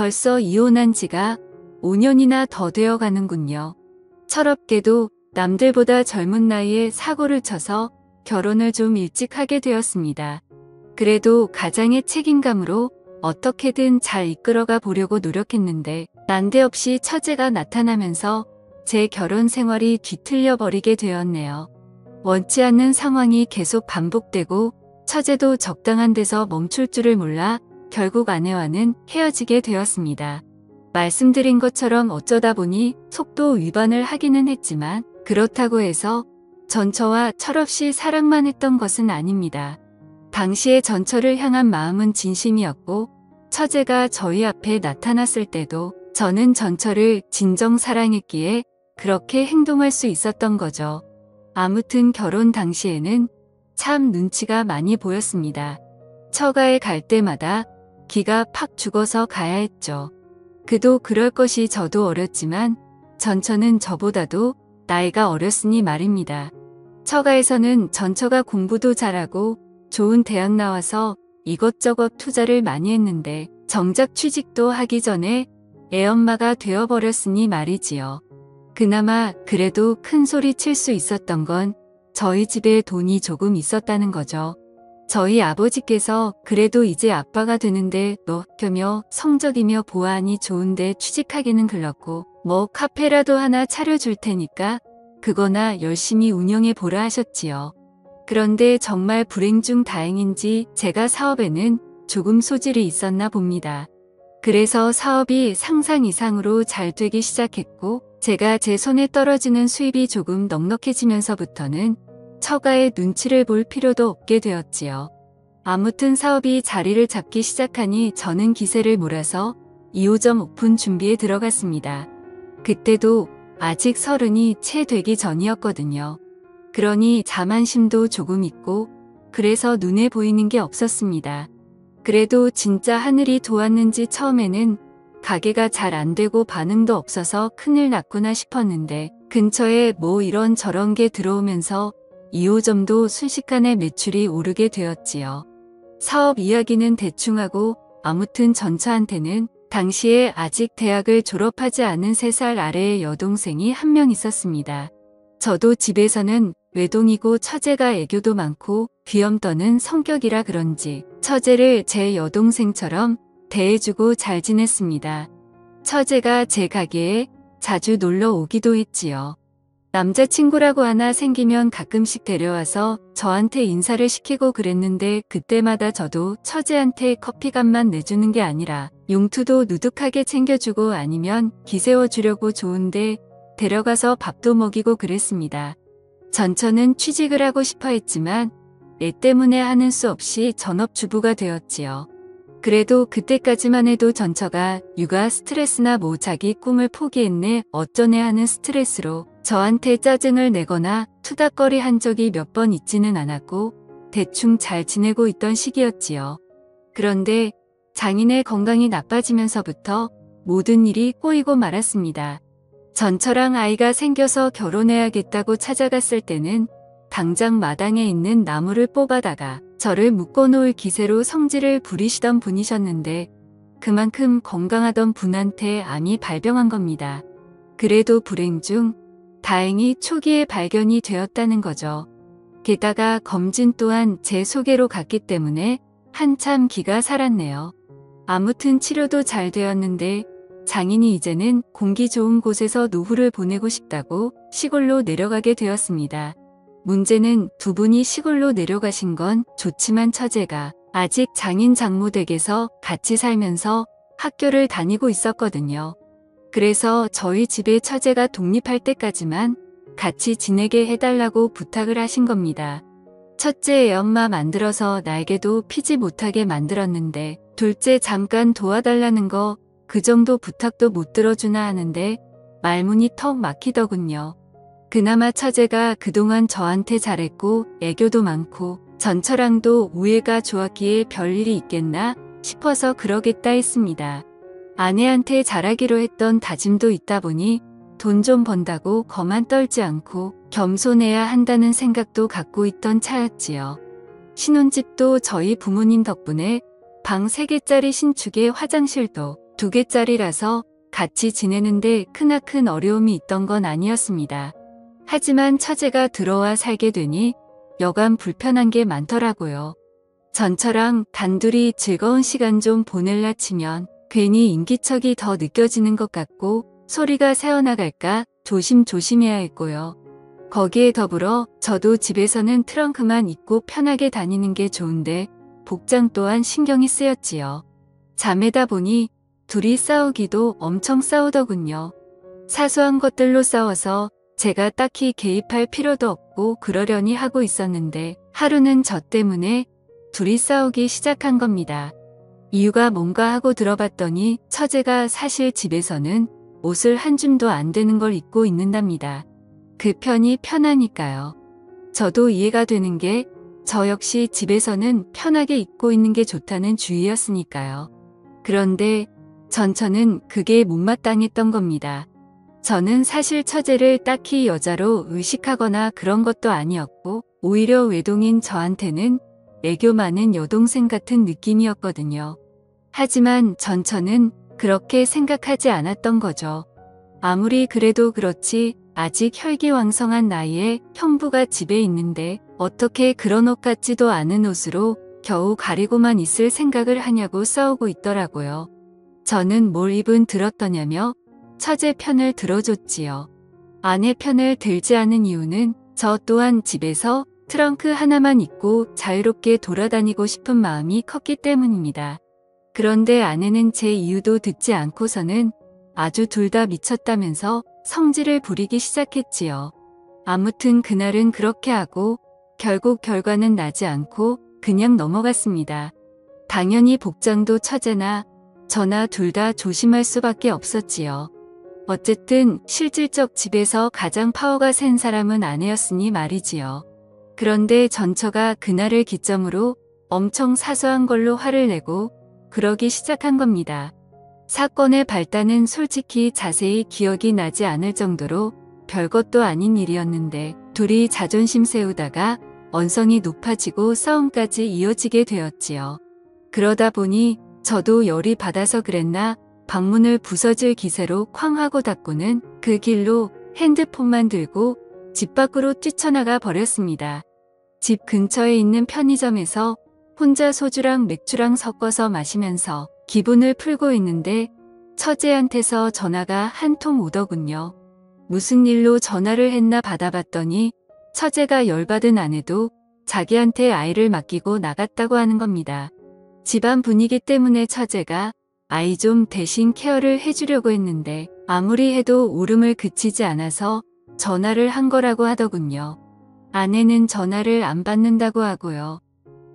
벌써 이혼한 지가 5년이나 더 되어 가는군요. 철없게도 남들보다 젊은 나이에 사고를 쳐서 결혼을 좀 일찍 하게 되었습니다. 그래도 가장의 책임감으로 어떻게든 잘 이끌어가 보려고 노력했는데 난데없이 처제가 나타나면서 제 결혼 생활이 뒤틀려 버리게 되었네요. 원치 않는 상황이 계속 반복되고 처제도 적당한 데서 멈출 줄을 몰라 결국 아내와는 헤어지게 되었습니다. 말씀드린 것처럼 어쩌다 보니 속도 위반을 하기는 했지만 그렇다고 해서 전처와 철없이 사랑만 했던 것은 아닙니다. 당시에 전처를 향한 마음은 진심이었고 처제가 저희 앞에 나타났을 때도 저는 전처를 진정 사랑했기에 그렇게 행동할 수 있었던 거죠. 아무튼 결혼 당시에는 참 눈치가 많이 보였습니다. 처가에 갈 때마다 기가 팍 죽어서 가야 했죠. 그도 그럴 것이 저도 어렸지만 전처는 저보다도 나이가 어렸으니 말입니다. 처가에서는 전처가 공부도 잘하고 좋은 대학 나와서 이것저것 투자를 많이 했는데 정작 취직도 하기 전에 애엄마가 되어버렸으니 말이지요. 그나마 그래도 큰 소리 칠 수 있었던 건 저희 집에 돈이 조금 있었다는 거죠. 저희 아버지께서 그래도 이제 아빠가 되는데 너 학교며 성적이며 보안이 좋은데 취직하기는 글렀고 뭐 카페라도 하나 차려줄 테니까 그거나 열심히 운영해 보라 하셨지요. 그런데 정말 불행 중 다행인지 제가 사업에는 조금 소질이 있었나 봅니다. 그래서 사업이 상상 이상으로 잘 되기 시작했고 제가 제 손에 떨어지는 수입이 조금 넉넉해지면서부터는 처가의 눈치를 볼 필요도 없게 되었지요. 아무튼 사업이 자리를 잡기 시작하니 저는 기세를 몰아서 2호점 오픈 준비에 들어갔습니다. 그때도 아직 30이 채 되기 전이었거든요. 그러니 자만심도 조금 있고 그래서 눈에 보이는 게 없었습니다. 그래도 진짜 하늘이 도왔는지 처음에는 가게가 잘 안 되고 반응도 없어서 큰일 났구나 싶었는데 근처에 뭐 이런 저런 게 들어오면서 2호점도 순식간에 매출이 오르게 되었지요. 사업 이야기는 대충 하고 아무튼 전처한테는 당시에 아직 대학을 졸업하지 않은 3살 아래의 여동생이 한 명 있었습니다. 저도 집에서는 외동이고 처제가 애교도 많고 귀염 떠는 성격이라 그런지 처제를 제 여동생처럼 대해주고 잘 지냈습니다. 처제가 제 가게에 자주 놀러 오기도 했지요. 남자친구라고 하나 생기면 가끔씩 데려와서 저한테 인사를 시키고 그랬는데 그때마다 저도 처제한테 커피값만 내주는 게 아니라 용투도 누둑하게 챙겨주고 아니면 기세워주려고 좋은데 데려가서 밥도 먹이고 그랬습니다. 전처는 취직을 하고 싶어 했지만 애 때문에 하는 수 없이 전업주부가 되었지요. 그래도 그때까지만 해도 전처가 육아 스트레스나 뭐 자기 꿈을 포기했네 어쩌네 하는 스트레스로 저한테 짜증을 내거나 투닥거리 한 적이 몇 번 있지는 않았고 대충 잘 지내고 있던 시기였지요. 그런데 장인의 건강이 나빠지면서부터 모든 일이 꼬이고 말았습니다. 전처랑 아이가 생겨서 결혼해야겠다고 찾아갔을 때는 당장 마당에 있는 나무를 뽑아다가 저를 묶어놓을 기세로 성질을 부리시던 분이셨는데 그만큼 건강하던 분한테 암이 발병한 겁니다. 그래도 불행 중 다행히 초기에 발견이 되었다는 거죠. 게다가 검진 또한 제 소개로 갔기 때문에 한참 기가 살았네요. 아무튼 치료도 잘 되었는데 장인이 이제는 공기 좋은 곳에서 노후를 보내고 싶다고 시골로 내려가게 되었습니다. 문제는 두 분이 시골로 내려가신 건 좋지만 처제가 아직 장인 장모 댁에서 같이 살면서 학교를 다니고 있었거든요. 그래서 저희 집에 처제가 독립할 때까지만 같이 지내게 해달라고 부탁을 하신 겁니다. 첫째 애엄마 만들어서 날개도 피지 못하게 만들었는데 둘째 잠깐 도와달라는 거 그 정도 부탁도 못 들어주나 하는데 말문이 턱 막히더군요. 그나마 처제가 그동안 저한테 잘했고 애교도 많고 전처랑도 우애가 좋았기에 별일이 있겠나 싶어서 그러겠다 했습니다. 아내한테 잘하기로 했던 다짐도 있다 보니 돈 좀 번다고 거만 떨지 않고 겸손해야 한다는 생각도 갖고 있던 차였지요. 신혼집도 저희 부모님 덕분에 방 3개짜리 신축에 화장실도 2개짜리라서 같이 지내는데 크나큰 어려움이 있던 건 아니었습니다. 하지만 처제가 들어와 살게 되니 여간 불편한 게 많더라고요. 전처랑 단둘이 즐거운 시간 좀 보낼라 치면 괜히 인기척이 더 느껴지는 것 같고 소리가 새어나갈까 조심조심해야 했고요. 거기에 더불어 저도 집에서는 트렁크만 입고 편하게 다니는 게 좋은데 복장 또한 신경이 쓰였지요. 자매다 보니 둘이 싸우기도 엄청 싸우더군요. 사소한 것들로 싸워서 제가 딱히 개입할 필요도 없고 그러려니 하고 있었는데 하루는 저 때문에 둘이 싸우기 시작한 겁니다. 이유가 뭔가 하고 들어봤더니 처제가 사실 집에서는 옷을 한 줌도 안 되는 걸 입고 있는답니다. 그 편이 편하니까요. 저도 이해가 되는 게 저 역시 집에서는 편하게 입고 있는 게 좋다는 주의였으니까요. 그런데 전처는 그게 못마땅했던 겁니다. 저는 사실 처제를 딱히 여자로 의식하거나 그런 것도 아니었고 오히려 외동인 저한테는 애교 많은 여동생 같은 느낌이었거든요. 하지만 전처는 그렇게 생각하지 않았던 거죠. 아무리 그래도 그렇지 아직 혈기왕성한 나이에 형부가 집에 있는데 어떻게 그런 옷 같지도 않은 옷으로 겨우 가리고만 있을 생각을 하냐고 싸우고 있더라고요. 저는 뭘 입은 들었더냐며 처제 편을 들어줬지요. 아내 편을 들지 않은 이유는 저 또한 집에서 트렁크 하나만 입고 자유롭게 돌아다니고 싶은 마음이 컸기 때문입니다. 그런데 아내는 제 이유도 듣지 않고서는 아주 둘 다 미쳤다면서 성질을 부리기 시작했지요. 아무튼 그날은 그렇게 하고 결국 결과는 나지 않고 그냥 넘어갔습니다. 당연히 복장도 처제나 저나 둘 다 조심할 수밖에 없었지요. 어쨌든 실질적 집에서 가장 파워가 센 사람은 아내였으니 말이지요. 그런데 전처가 그날을 기점으로 엄청 사소한 걸로 화를 내고 그러기 시작한 겁니다. 사건의 발단은 솔직히 자세히 기억이 나지 않을 정도로 별것도 아닌 일이었는데 둘이 자존심 세우다가 언성이 높아지고 싸움까지 이어지게 되었지요. 그러다 보니 저도 열이 받아서 그랬나 방문을 부서질 기세로 쾅 하고 닫고는 그 길로 핸드폰만 들고 집 밖으로 뛰쳐나가 버렸습니다. 집 근처에 있는 편의점에서 혼자 소주랑 맥주랑 섞어서 마시면서 기분을 풀고 있는데 처제한테서 전화가 한 통 오더군요. 무슨 일로 전화를 했나 받아봤더니 처제가 열받은 아내도 자기한테 아이를 맡기고 나갔다고 하는 겁니다. 집안 분위기 때문에 처제가 아이 좀 대신 케어를 해주려고 했는데 아무리 해도 울음을 그치지 않아서 전화를 한 거라고 하더군요. 아내는 전화를 안 받는다고 하고요.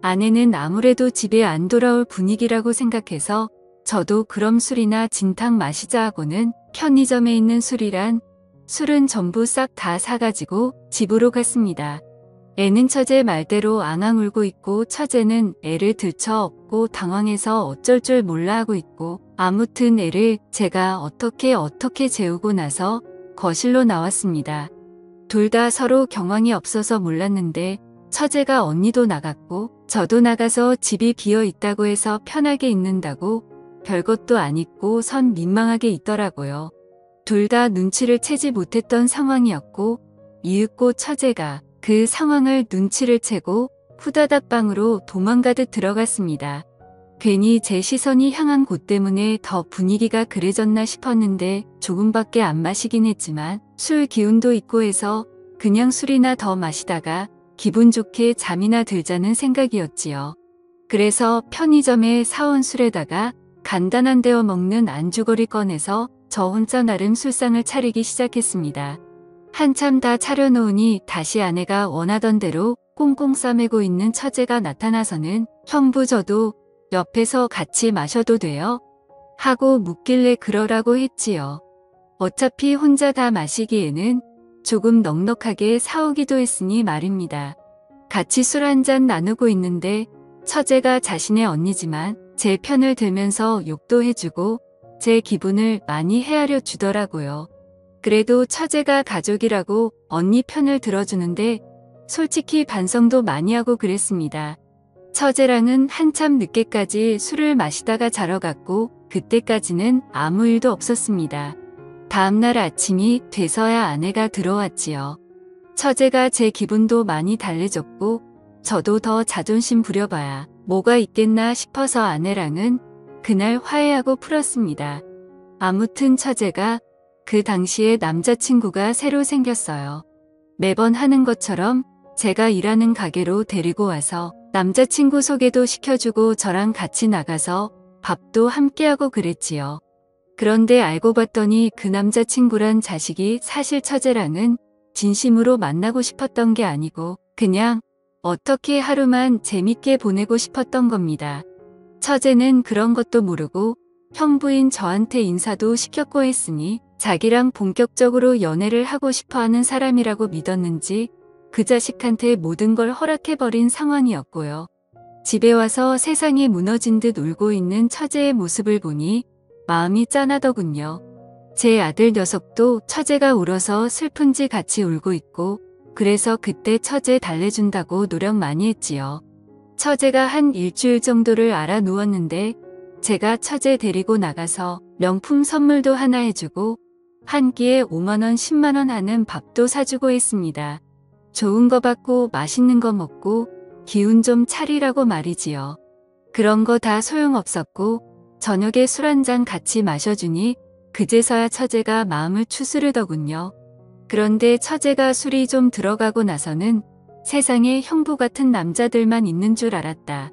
아내는 아무래도 집에 안 돌아올 분위기라고 생각해서 저도 그럼 술이나 진탕 마시자 하고는 편의점에 있는 술은 전부 싹 다 사가지고 집으로 갔습니다. 애는 처제 말대로 앙앙 울고 있고 처제는 애를 들쳐 업고 당황해서 어쩔 줄 몰라 하고 있고 아무튼 애를 제가 어떻게 재우고 나서 거실로 나왔습니다. 둘 다 서로 경황이 없어서 몰랐는데 처제가 언니도 나갔고 저도 나가서 집이 비어 있다고 해서 편하게 있는다고 별것도 안 입고 선 민망하게 있더라고요. 둘 다 눈치를 채지 못했던 상황이었고 이윽고 처제가 그 상황을 눈치를 채고 후다닥 방으로 도망가듯 들어갔습니다. 괜히 제 시선이 향한 곳 때문에 더 분위기가 그래졌나 싶었는데 조금밖에 안 마시긴 했지만 술 기운도 있고 해서 그냥 술이나 더 마시다가 기분 좋게 잠이나 들자는 생각이었지요. 그래서 편의점에 사온 술에다가 간단한 데워 먹는 안주거리 꺼내서 저 혼자 나름 술상을 차리기 시작했습니다. 한참 다 차려놓으니 다시 아내가 원하던 대로 꽁꽁 싸매고 있는 처제가 나타나서는 형부 저도 옆에서 같이 마셔도 돼요? 하고 묻길래 그러라고 했지요. 어차피 혼자 다 마시기에는 조금 넉넉하게 사오기도 했으니 말입니다. 같이 술 한잔 나누고 있는데 처제가 자신의 언니지만 제 편을 들면서 욕도 해주고 제 기분을 많이 헤아려 주더라고요. 그래도 처제가 가족이라고 언니 편을 들어주는데 솔직히 반성도 많이 하고 그랬습니다. 처제랑은 한참 늦게까지 술을 마시다가 자러 갔고 그때까지는 아무 일도 없었습니다. 다음날 아침이 돼서야 아내가 들어왔지요. 처제가 제 기분도 많이 달래줬고 저도 더 자존심 부려봐야 뭐가 있겠나 싶어서 아내랑은 그날 화해하고 풀었습니다. 아무튼 처제가 그 당시에 남자친구가 새로 생겼어요. 매번 하는 것처럼 제가 일하는 가게로 데리고 와서 남자친구 소개도 시켜주고 저랑 같이 나가서 밥도 함께하고 그랬지요. 그런데 알고 봤더니 그 남자친구란 자식이 사실 처제랑은 진심으로 만나고 싶었던 게 아니고 그냥 어떻게 하루만 재밌게 보내고 싶었던 겁니다. 처제는 그런 것도 모르고 형부인 저한테 인사도 시켰고 했으니 자기랑 본격적으로 연애를 하고 싶어하는 사람이라고 믿었는지 그 자식한테 모든 걸 허락해버린 상황이었고요. 집에 와서 세상이 무너진 듯 울고 있는 처제의 모습을 보니 마음이 짠하더군요. 제 아들 녀석도 처제가 울어서 슬픈지 같이 울고 있고 그래서 그때 처제 달래준다고 노력 많이 했지요. 처제가 한 일주일 정도를 알아 누웠는데 제가 처제 데리고 나가서 명품 선물도 하나 해주고 한 끼에 5만원 10만원 하는 밥도 사주고 했습니다. 좋은 거 받고 맛있는 거 먹고 기운 좀 차리라고 말이지요. 그런 거 다 소용없었고 저녁에 술 한 잔 같이 마셔주니 그제서야 처제가 마음을 추스르더군요. 그런데 처제가 술이 좀 들어가고 나서는 세상에 형부 같은 남자들만 있는 줄 알았다.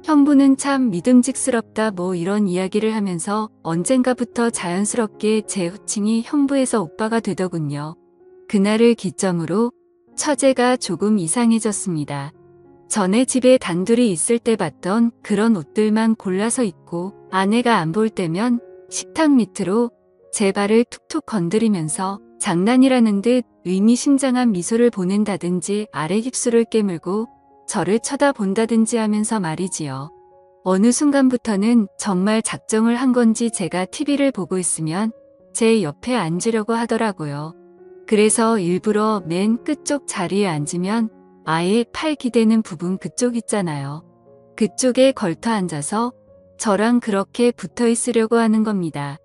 형부는 참 믿음직스럽다 뭐 이런 이야기를 하면서 언젠가부터 자연스럽게 제 호칭이 형부에서 오빠가 되더군요. 그날을 기점으로 처제가 조금 이상해졌습니다. 전에 집에 단둘이 있을 때 봤던 그런 옷들만 골라서 입고 아내가 안 볼 때면 식탁 밑으로 제 발을 툭툭 건드리면서 장난이라는 듯 의미심장한 미소를 보낸다든지 아래 입술을 깨물고 저를 쳐다본다든지 하면서 말이지요. 어느 순간부터는 정말 작정을 한 건지 제가 TV를 보고 있으면 제 옆에 앉으려고 하더라고요. 그래서 일부러 맨 끝쪽 자리에 앉으면 아예 팔 기대는 부분 그쪽 있잖아요. 그쪽에 걸터 앉아서 저랑 그렇게 붙어 있으려고 하는 겁니다.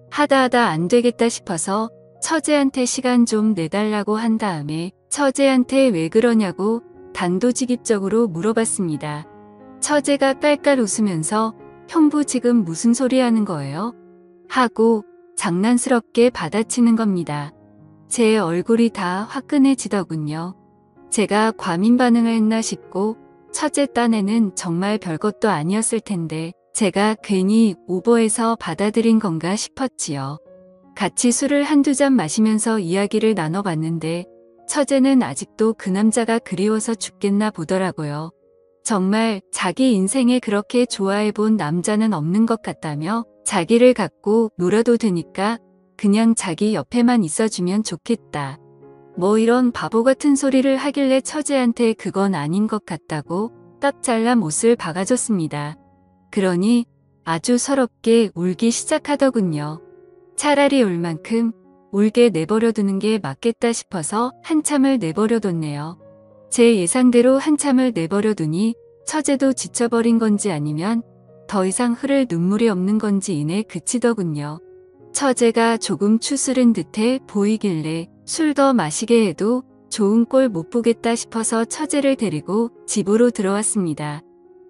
하다 안 되겠다 싶어서 처제한테 시간 좀 내달라고 한 다음에 처제한테 왜 그러냐고 단도직입적으로 물어봤습니다. 처제가 깔깔 웃으면서 형부 지금 무슨 소리 하는 거예요? 하고 장난스럽게 받아치는 겁니다. 제 얼굴이 다 화끈해지더군요. 제가 과민 반응을 했나 싶고 처제 딴에는 정말 별것도 아니었을 텐데 제가 괜히 오버해서 받아들인 건가 싶었지요. 같이 술을 한두 잔 마시면서 이야기를 나눠봤는데 처제는 아직도 그 남자가 그리워서 죽겠나 보더라고요. 정말 자기 인생에 그렇게 좋아해본 남자는 없는 것 같다며 자기를 갖고 놀아도 되니까 그냥 자기 옆에만 있어주면 좋겠다. 뭐 이런 바보 같은 소리를 하길래 처제한테 그건 아닌 것 같다고 딱 잘라 못을 박아줬습니다. 그러니 아주 서럽게 울기 시작하더군요. 차라리 울 만큼 울게 내버려두는 게 맞겠다 싶어서 한참을 내버려뒀네요. 제 예상대로 한참을 내버려두니 처제도 지쳐버린 건지 아니면 더 이상 흐를 눈물이 없는 건지 이내 그치더군요. 처제가 조금 추스른 듯해 보이길래 술 더 마시게 해도 좋은 꼴 못 보겠다 싶어서 처제를 데리고 집으로 들어왔습니다.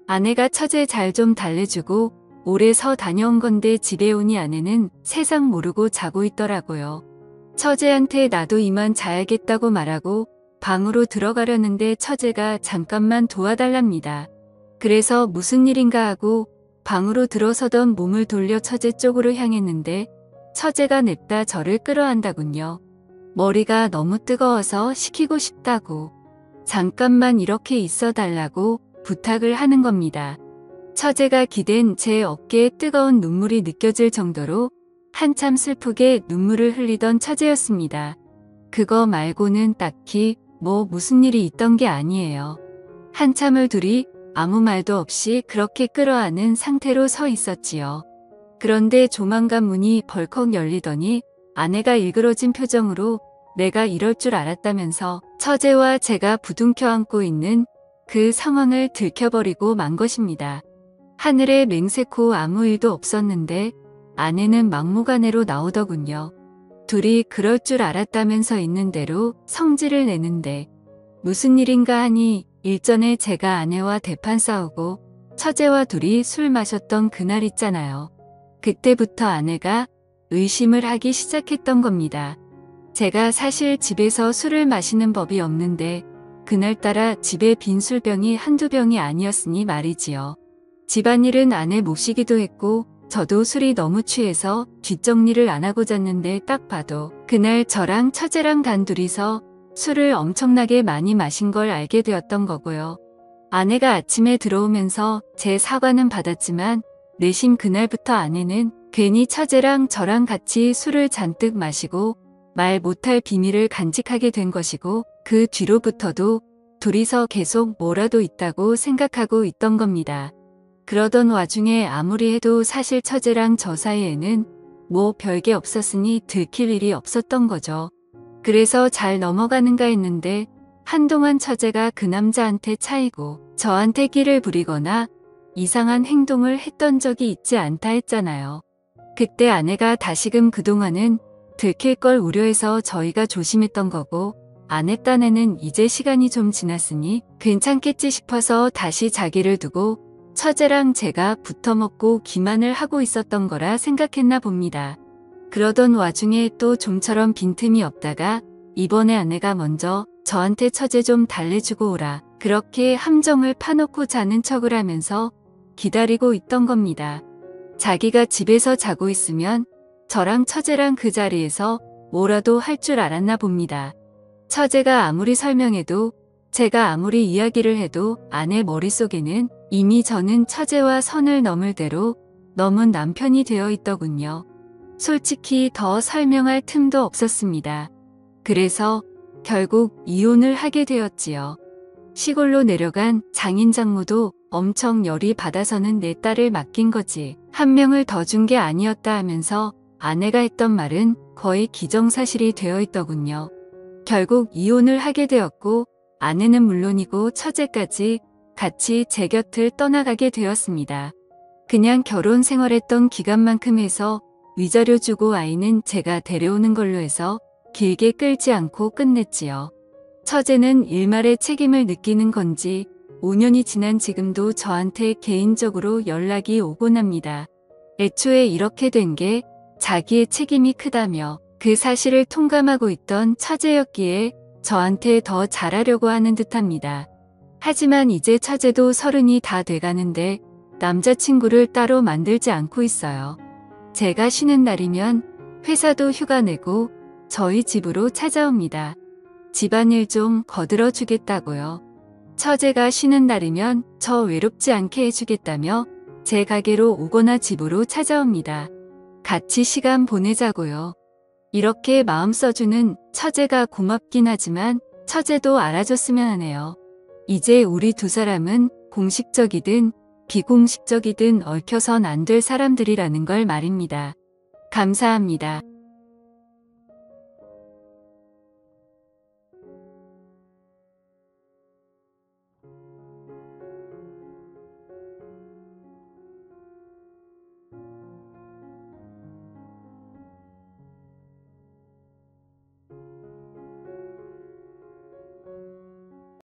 아내가 처제 잘 좀 달래주고 오래 서 다녀온 건데 집에 오니 아내는 세상 모르고 자고 있더라고요. 처제한테 나도 이만 자야겠다고 말하고 방으로 들어가려는데 처제가 잠깐만 도와달랍니다. 그래서 무슨 일인가 하고 방으로 들어서던 몸을 돌려 처제 쪽으로 향했는데 처제가 냅다 저를 끌어안다군요. 머리가 너무 뜨거워서 식히고 싶다고 잠깐만 이렇게 있어 달라고 부탁을 하는 겁니다. 처제가 기댄 제 어깨에 뜨거운 눈물이 느껴질 정도로 한참 슬프게 눈물을 흘리던 처제였습니다. 그거 말고는 딱히 뭐 무슨 일이 있던 게 아니에요. 한참을 둘이 아무 말도 없이 그렇게 끌어안은 상태로 서 있었지요. 그런데 조만간 문이 벌컥 열리더니 아내가 일그러진 표정으로 내가 이럴 줄 알았다면서 처제와 제가 부둥켜 안고 있는 그 상황을 들켜버리고 만 것입니다. 하늘에 맹세코 아무 일도 없었는데 아내는 막무가내로 나오더군요. 둘이 그럴 줄 알았다면서 있는 대로 성질을 내는데 무슨 일인가 하니 일전에 제가 아내와 대판 싸우고 처제와 둘이 술 마셨던 그날 있잖아요. 그때부터 아내가 의심을 하기 시작했던 겁니다. 제가 사실 집에서 술을 마시는 법이 없는데 그날따라 집에 빈 술병이 한두 병이 아니었으니 말이지요. 집안일은 아내 몫이기도 했고 저도 술이 너무 취해서 뒷정리를 안 하고 잤는데 딱 봐도 그날 저랑 처제랑 단둘이서 술을 엄청나게 많이 마신 걸 알게 되었던 거고요. 아내가 아침에 들어오면서 제 사과는 받았지만 내심 그날부터 아내는 괜히 처제랑 저랑 같이 술을 잔뜩 마시고 말 못할 비밀을 간직하게 된 것이고 그 뒤로부터도 둘이서 계속 뭐라도 있다고 생각하고 있던 겁니다. 그러던 와중에 아무리 해도 사실 처제랑 저 사이에는 뭐 별게 없었으니 들킬 일이 없었던 거죠. 그래서 잘 넘어가는가 했는데 한동안 처제가 그 남자한테 차이고 저한테 끼를 부리거나 이상한 행동을 했던 적이 있지 않다 했잖아요. 그때 아내가 다시금 그동안은 들킬 걸 우려해서 저희가 조심했던 거고 안 했다네는 이제 시간이 좀 지났으니 괜찮겠지 싶어서 다시 자기를 두고 처제랑 제가 붙어먹고 기만을 하고 있었던 거라 생각했나 봅니다. 그러던 와중에 또 좀처럼 빈틈이 없다가 이번에 아내가 먼저 저한테 처제 좀 달래주고 오라 그렇게 함정을 파놓고 자는 척을 하면서 기다리고 있던 겁니다. 자기가 집에서 자고 있으면 저랑 처제랑 그 자리에서 뭐라도 할 줄 알았나 봅니다. 처제가 아무리 설명해도 제가 아무리 이야기를 해도 아내 머릿속에는 이미 저는 처제와 선을 넘을 대로 넘은 남편이 되어 있더군요. 솔직히 더 설명할 틈도 없었습니다. 그래서 결국 이혼을 하게 되었지요. 시골로 내려간 장인 장모도 엄청 열이 받아서는 내 딸을 맡긴 거지. 한 명을 더 준 게 아니었다 하면서 아내가 했던 말은 거의 기정사실이 되어 있더군요. 결국 이혼을 하게 되었고 아내는 물론이고 처제까지 같이 제 곁을 떠나가게 되었습니다. 그냥 결혼 생활했던 기간만큼 해서 위자료 주고 아이는 제가 데려오는 걸로 해서 길게 끌지 않고 끝냈지요. 처제는 일말의 책임을 느끼는 건지 5년이 지난 지금도 저한테 개인적으로 연락이 오곤 합니다. 애초에 이렇게 된 게 자기의 책임이 크다며 그 사실을 통감하고 있던 처제였기에 저한테 더 잘하려고 하는 듯합니다. 하지만 이제 처제도 30이 다 돼가는데 남자친구를 따로 만들지 않고 있어요. 제가 쉬는 날이면 회사도 휴가 내고 저희 집으로 찾아옵니다. 집안일 좀 거들어 주겠다고요. 처제가 쉬는 날이면 저 외롭지 않게 해주겠다며 제 가게로 오거나 집으로 찾아옵니다. 같이 시간 보내자고요. 이렇게 마음 써주는 처제가 고맙긴 하지만 처제도 알아줬으면 하네요. 이제 우리 두 사람은 공식적이든 비공식적이든 얽혀선 안 될 사람들이라는 걸 말입니다. 감사합니다.